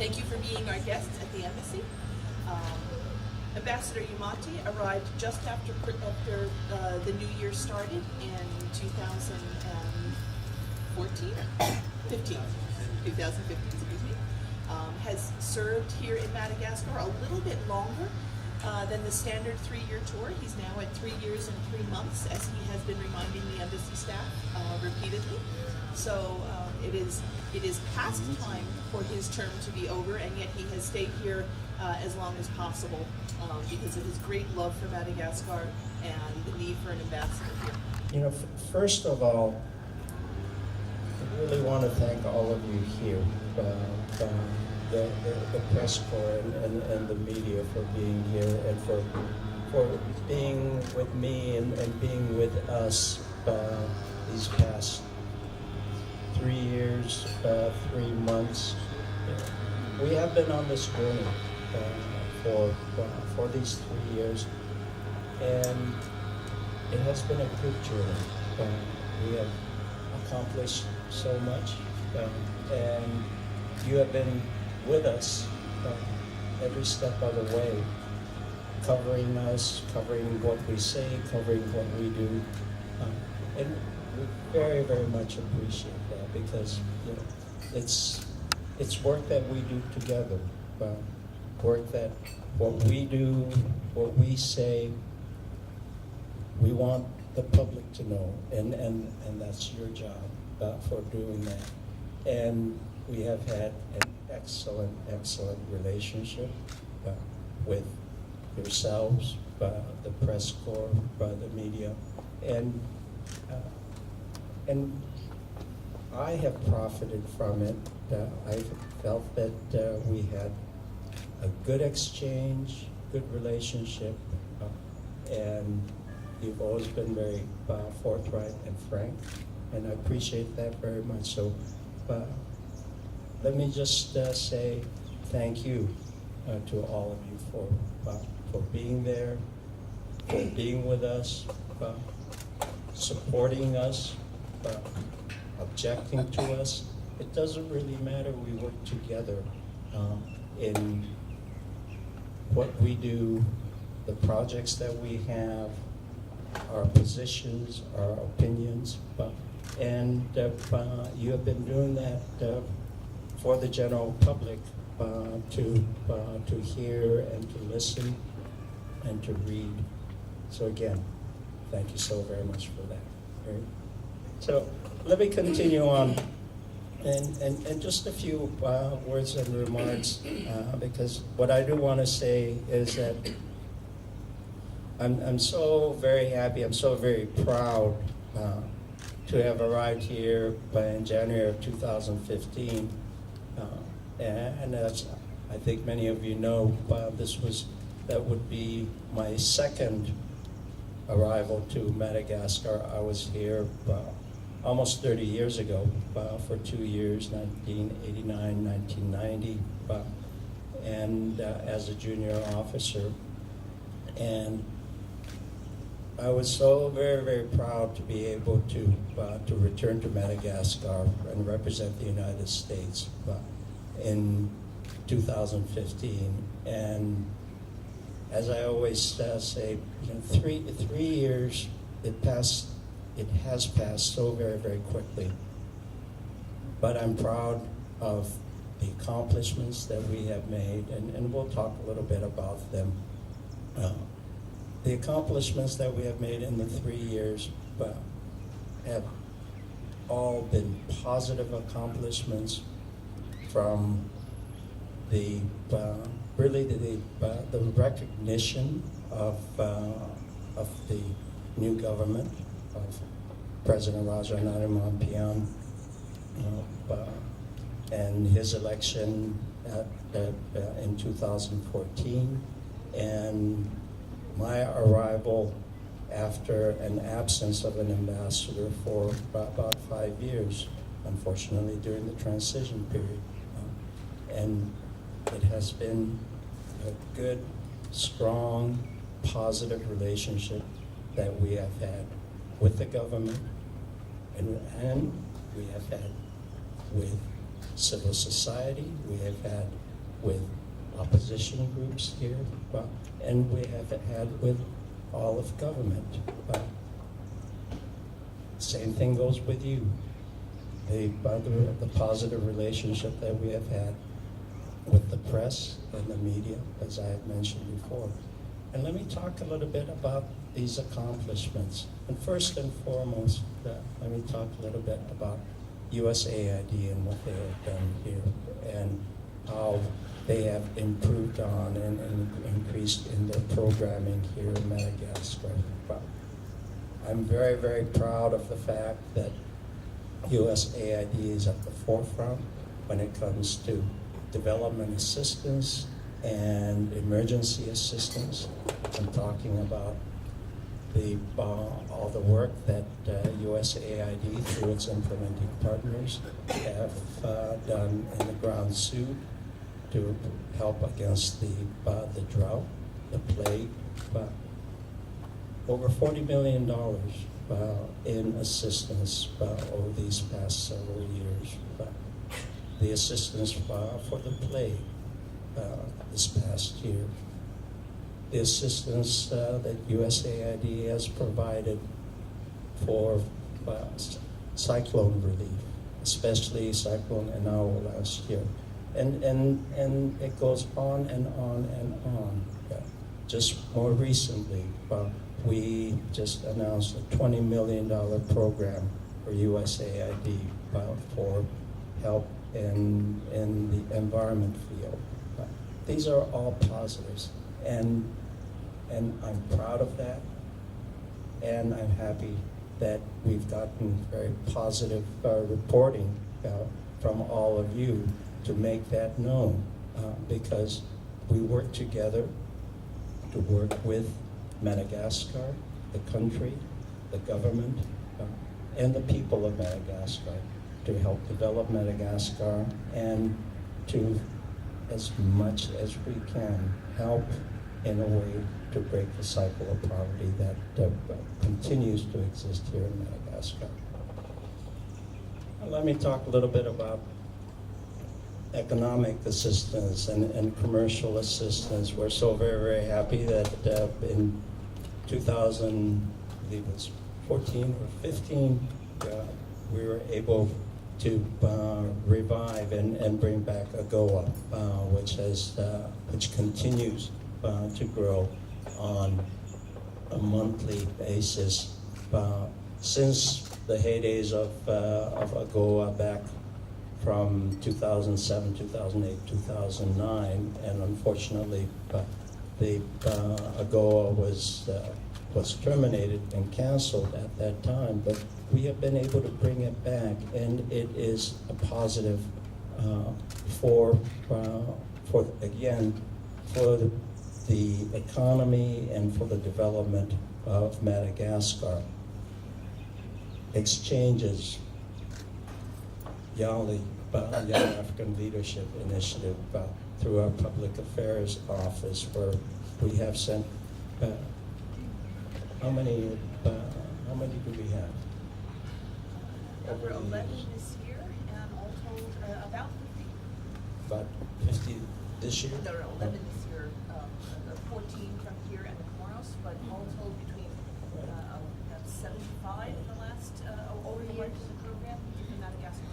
Thank you for being our guests at the embassy. Ambassador Yamate arrived just after the new year started in 2014? 15. 2015, excuse me. Has served here in Madagascar a little bit longer than the standard 3-year tour. He's now at 3 years and 3 months, as he has been reminding the embassy staff repeatedly. So it is past time for his term to be over, and yet he has stayed here as long as possible because of his great love for Madagascar and the need for an ambassador here. You know, first of all, I really want to thank all of you here, the press corps and the media for being here and for being with me and being with us these past 3 years, 3 months. We have been on this journey for these 3 years, and it has been a good journey. We have accomplished so much, and you have been with us every step of the way, covering us, covering what we say, covering what we do, and we very, very much appreciate that, because you know it's work that we do together, work that what we do, what we say, we want the public to know, and that's your job for doing that. And we have had an excellent relationship with yourselves, the press corps, the media, and I have profited from it. I felt that we had a good exchange, good relationship, and you've always been very forthright and frank, and I appreciate that very much. So let me just say thank you to all of you for being there, for being with us, supporting us, objecting to us. It doesn't really matter. We work together in what we do, the projects that we have, our positions, our opinions, and you have been doing that for the general public to hear and to listen and to read. So again, thank you so very much for that. Right? So let me continue on, and just a few words and remarks, because what I do want to say is that I'm so very happy, I'm so very proud to have arrived here in January of 2015, and as I think many of you know, that would be my second arrival to Madagascar. I was here almost 30 years ago for 2 years, 1989, 1990, and as a junior officer. And I was so very, very proud to be able to return to Madagascar and represent the United States in 2015. And as I always say, you know, 3 years, it has passed so very, very quickly. But I'm proud of the accomplishments that we have made, and we'll talk a little bit about them. The accomplishments that we have made in the 3 years have all been positive accomplishments, from the recognition of the new government of President Rajanarumampian and his election in 2014, and my arrival after an absence of an ambassador for about 5 years, unfortunately, during the transition period. And it has been a good, strong, positive relationship that we have had with the government, and we have had with civil society. We have had with opposition groups here, and we have had with all of government. Same thing goes with you. The positive relationship that we have had with the press and the media, as I had mentioned before. And let me talk a little bit about these accomplishments. And first and foremost, let me talk a little bit about USAID and what they have done here and how they have improved on and increased in their programming here in Madagascar. I'm very, very proud of the fact that USAID is at the forefront when it comes to development assistance and emergency assistance. I'm talking about all the work that USAID through its implementing partners have done in the ground suit to help against the drought, the plague. Over $40 million in assistance over these past several years. The assistance for the plague this past year. The assistance that USAID has provided for cyclone relief, especially Cyclone Inao last year. And it goes on and on and on. Just more recently, we just announced a $20 million program for USAID for help in the environment field. These are all positives, and I'm proud of that, and I'm happy that we've gotten very positive reporting from all of you to make that known, because we work together to work with Madagascar, the country, the government, and the people of Madagascar to help develop Madagascar and to, as much as we can, help in a way to break the cycle of poverty that continues to exist here in Madagascar. Let me talk a little bit about economic assistance and commercial assistance. We're so very, very happy that in 2014 or 15, we were able to revive and bring back AGOA, which continues to grow on a monthly basis since the heydays of AGOA back from 2007, 2008, 2009, and unfortunately, the AGOA was terminated and canceled at that time. But we have been able to bring it back, and it is a positive for the economy and for the development of Madagascar. Exchanges. YALI, Young African Leadership Initiative, through our Public Affairs Office, where we have sent, how many do we have? Over 11 this year, and all told, about 50. About 50 this year? No, 11 this year, 14 from here and the Comoros, but all told between about 75 in the last, over the life of the program in Madagascar.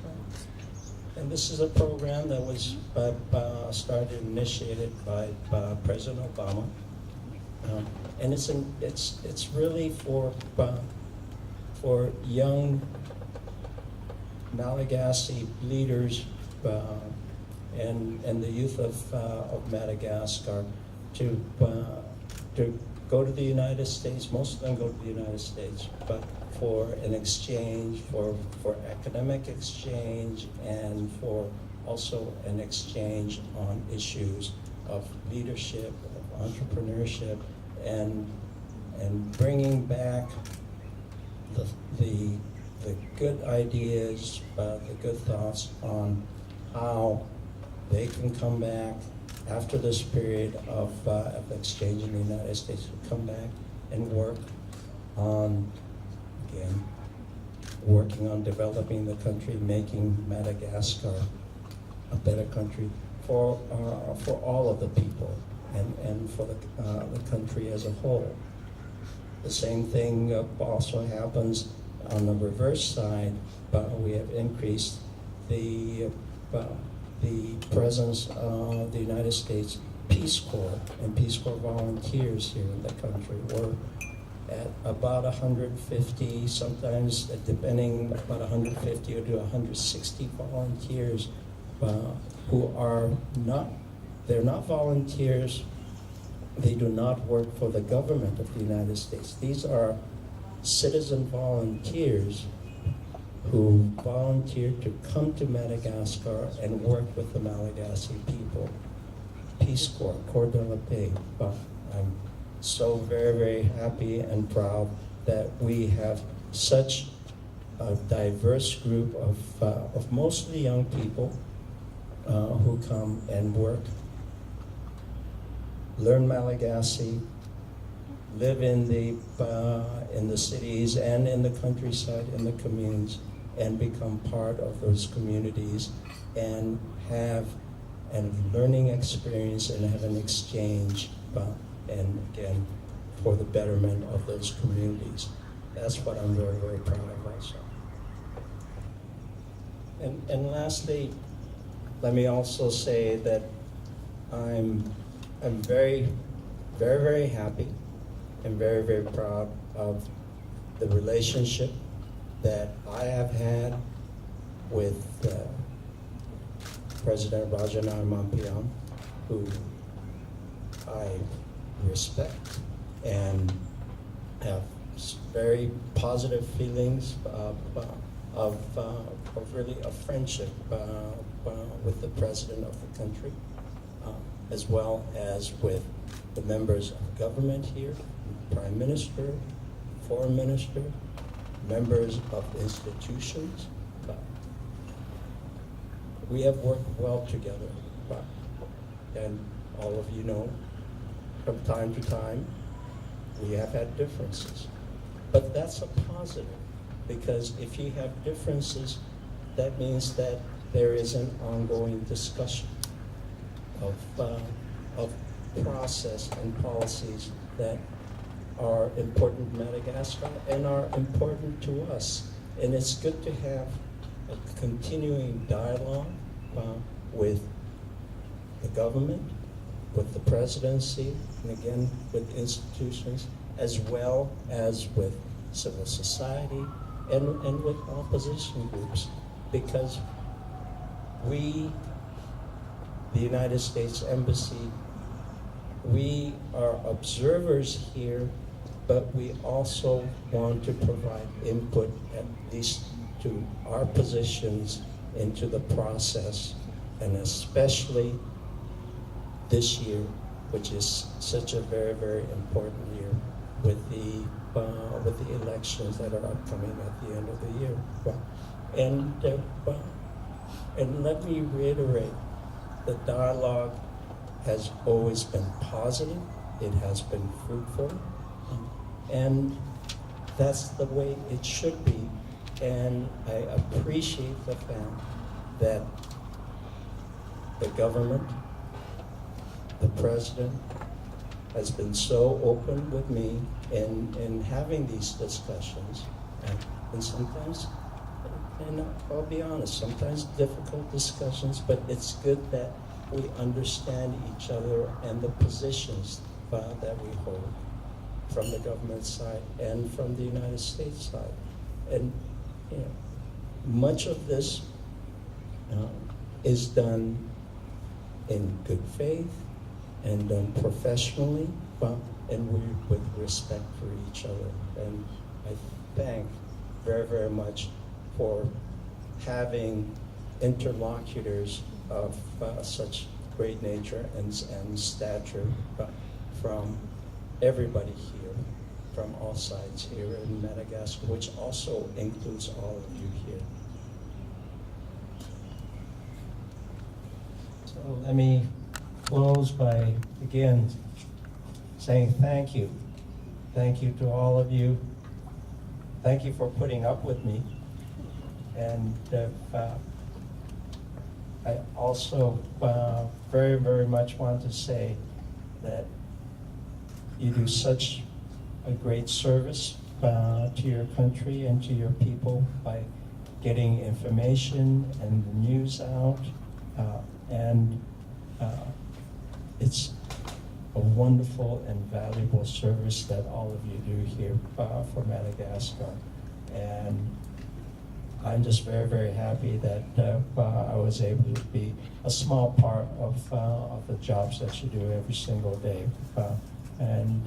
And this is a program that was started, initiated by President Obama, and it's really for young Malagasy leaders and the youth of Madagascar to go to the United States. Most of them go to the United States, but for an exchange, for academic exchange, and for also an exchange on issues of leadership, of entrepreneurship, and bringing back the good ideas, the good thoughts on how they can come back after this period of exchange in the United States, to come back and work on, again, working on developing the country, making Madagascar a better country for all of the people and for the country as a whole. The same thing also happens on the reverse side. We have increased the presence of the United States Peace Corps and Peace Corps volunteers here in the country. We're at about 150, sometimes depending, about 150 or to 160 volunteers who are not, they're not volunteers, they do not work for the government of the United States. These are citizen volunteers who volunteer to come to Madagascar and work with the Malagasy people. Peace Corps, Corps de la Paix. I'm so very, very happy and proud that we have such a diverse group of mostly young people who come and work, learn Malagasy, live in the cities and in the countryside, in the communes, and become part of those communities and have a learning experience and have an exchange, and again, for the betterment of those communities. That's what I'm very, very proud of also. And lastly, let me also say that I'm very, very, very happy and very, very proud of the relationship that I have had with President Rajanarmampiam, who I respect and have very positive feelings of really a friendship with the president of the country, as well as with the members of government here, Prime Minister, Foreign Minister, members of institutions. We have worked well together, and all of you know, from time to time, we have had differences. But that's a positive, because if you have differences, that means that there is an ongoing discussion of process and policies that are important to Madagascar and are important to us. And it's good to have a continuing dialogue with the government, with the presidency, and again, with institutions, as well as with civil society and with opposition groups, because we, the United States Embassy, we are observers here, but we also want to provide input, at least to our positions, into the process, and especially this year, which is such a very, very important year with the elections that are upcoming at the end of the year. And let me reiterate, the dialogue has always been positive, it has been fruitful, and that's the way it should be. And I appreciate the fact that the government, the president, has been so open with me in having these discussions, and sometimes, and I'll be honest, sometimes difficult discussions, but it's good that we understand each other and the positions that we hold from the government side and from the United States side. And much of this is done in good faith and done professionally, and with respect for each other. And I thank very, very much for having interlocutors of such great nature and stature from everybody here, from all sides here in Madagascar, which also includes all of you here. So let me close by, again, saying thank you. Thank you to all of you. Thank you for putting up with me. And I also very, very much want to say that you do such a great service to your country and to your people by getting information and the news out. And it's a wonderful and valuable service that all of you do here for Madagascar. And I'm just very, very happy that I was able to be a small part of the jobs that you do every single day. And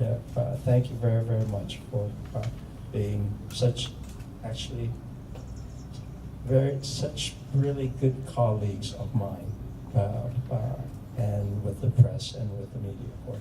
thank you very, very much for being such really good colleagues of mine, and with the press and with the media corps.